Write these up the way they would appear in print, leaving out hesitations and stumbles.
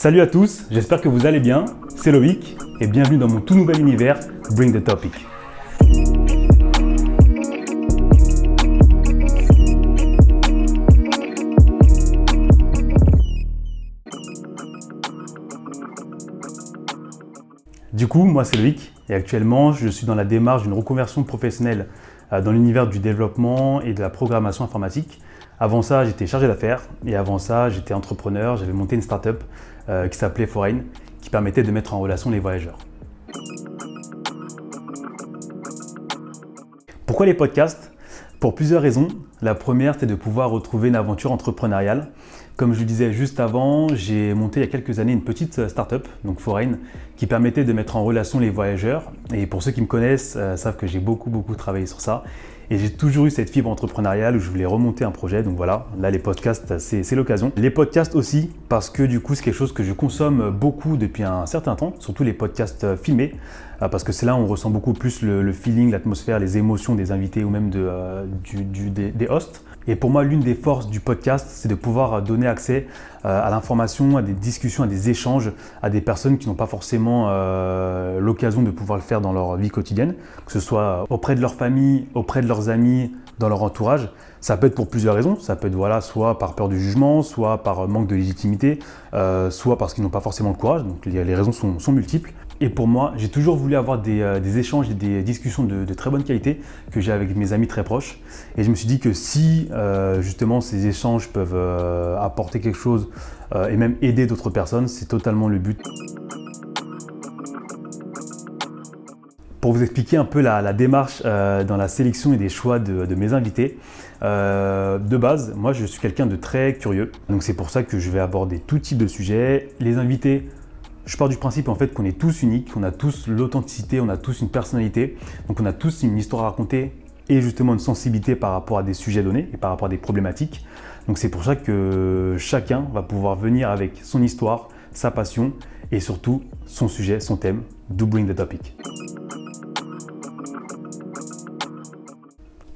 Salut à tous, j'espère que vous allez bien, c'est Loïc et bienvenue dans mon tout nouvel univers Bring the Topic. Du coup, moi c'est Loïc et actuellement je suis dans la démarche d'une reconversion professionnelle dans l'univers du développement et de la programmation informatique. Avant ça, j'étais chargé d'affaires et avant ça, j'étais entrepreneur. J'avais monté une start-up qui s'appelait Foreign, qui permettait de mettre en relation les voyageurs. Pourquoi les podcasts ? Pour plusieurs raisons. La première, c'est de pouvoir retrouver une aventure entrepreneuriale. Comme je le disais juste avant, j'ai monté il y a quelques années une petite start-up, donc Foreign, qui permettait de mettre en relation les voyageurs. Et pour ceux qui me connaissent, savent que j'ai beaucoup travaillé sur ça. Et j'ai toujours eu cette fibre entrepreneuriale où je voulais remonter un projet. Donc voilà, là les podcasts, c'est l'occasion. Les podcasts aussi, parce que du coup c'est quelque chose que je consomme beaucoup depuis un certain temps, surtout les podcasts filmés, parce que c'est là où on ressent beaucoup plus le feeling, l'atmosphère, les émotions des invités ou même des hosts. Et pour moi, l'une des forces du podcast, c'est de pouvoir donner accès à l'information, à des discussions, à des échanges, à des personnes qui n'ont pas forcément l'occasion de pouvoir le faire dans leur vie quotidienne, que ce soit auprès de leur famille, auprès de leurs amis, dans leur entourage. Ça peut être pour plusieurs raisons. Ça peut être soit par peur du jugement, soit par manque de légitimité, soit parce qu'ils n'ont pas forcément le courage. Donc les raisons sont multiples. Et pour moi, j'ai toujours voulu avoir des échanges et des discussions de très bonne qualité que j'ai avec mes amis très proches. Et je me suis dit que si justement ces échanges peuvent apporter quelque chose et même aider d'autres personnes, c'est totalement le but. Pour vous expliquer un peu la démarche dans la sélection et des choix de mes invités, de base, moi je suis quelqu'un de très curieux. Donc c'est pour ça que je vais aborder tout type de sujets. Les invités, je pars du principe en fait qu'on est tous uniques, on a tous l'authenticité, on a tous une personnalité, donc on a tous une histoire à raconter et justement une sensibilité par rapport à des sujets donnés et par rapport à des problématiques. Donc c'est pour ça que chacun va pouvoir venir avec son histoire, sa passion et surtout son sujet, son thème, do bring the topic.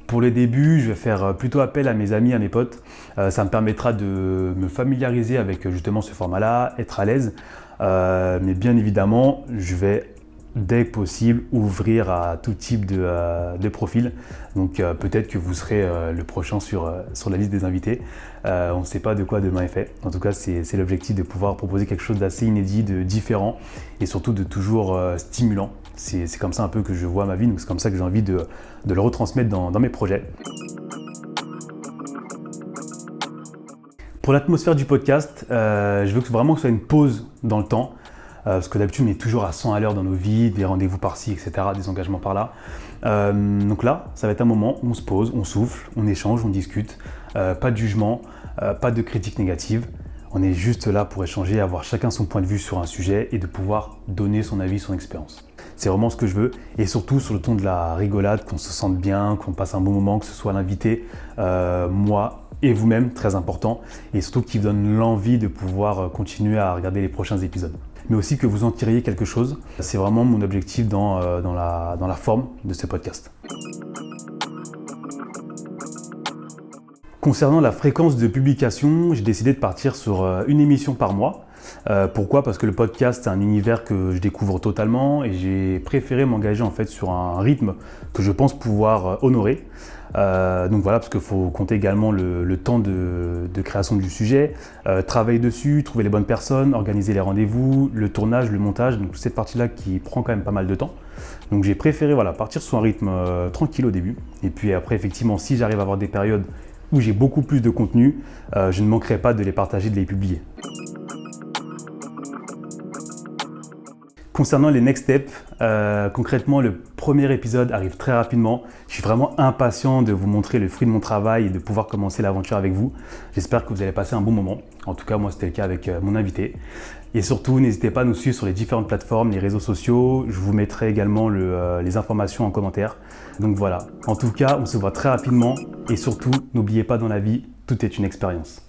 Pour les débuts, je vais faire plutôt appel à mes amis, à mes potes. Ça me permettra de me familiariser avec justement ce format-là, être à l'aise. Mais bien évidemment, je vais dès que possible ouvrir à tout type de profil. Donc peut-être que vous serez le prochain sur la liste des invités. On ne sait pas de quoi demain est fait. En tout cas, c'est l'objectif de pouvoir proposer quelque chose d'assez inédit, de différent et surtout de toujours stimulant. C'est comme ça un peu que je vois ma vie, donc c'est comme ça que j'ai envie de le retransmettre dans mes projets. Pour l'atmosphère du podcast, je veux vraiment que ce soit une pause dans le temps, parce que d'habitude on est toujours à 100 à l'heure dans nos vies, des rendez-vous par-ci, etc., des engagements par-là. Donc là, ça va être un moment où on se pose, on souffle, on échange, on discute, pas de jugement, pas de critique négative. On est juste là pour échanger, avoir chacun son point de vue sur un sujet et de pouvoir donner son avis, son expérience. C'est vraiment ce que je veux et surtout sur le ton de la rigolade, qu'on se sente bien, qu'on passe un bon moment, que ce soit l'invité, moi et vous-même, très important, et surtout qui vous donne l'envie de pouvoir continuer à regarder les prochains épisodes. Mais aussi que vous en tiriez quelque chose. C'est vraiment mon objectif dans la forme de ce podcast. Concernant la fréquence de publication, j'ai décidé de partir sur une émission par mois. Pourquoi ? Parce que le podcast, c'est un univers que je découvre totalement et j'ai préféré m'engager en fait sur un rythme que je pense pouvoir honorer. Donc voilà, parce qu'il faut compter également le temps de création du sujet, travailler dessus, trouver les bonnes personnes, organiser les rendez-vous, le tournage, le montage, donc cette partie-là qui prend quand même pas mal de temps. Donc j'ai préféré partir sur un rythme tranquille au début. Et puis après, effectivement, si j'arrive à avoir des périodes où j'ai beaucoup plus de contenu, je ne manquerai pas de les partager, de les publier. Concernant les next steps, concrètement, le premier épisode arrive très rapidement. Je suis vraiment impatient de vous montrer le fruit de mon travail et de pouvoir commencer l'aventure avec vous. J'espère que vous allez passer un bon moment. En tout cas, moi, c'était le cas avec mon invité. Et surtout, n'hésitez pas à nous suivre sur les différentes plateformes, les réseaux sociaux. Je vous mettrai également les informations en commentaire. Donc voilà. En tout cas, on se voit très rapidement. Et surtout, n'oubliez pas dans la vie, tout est une expérience.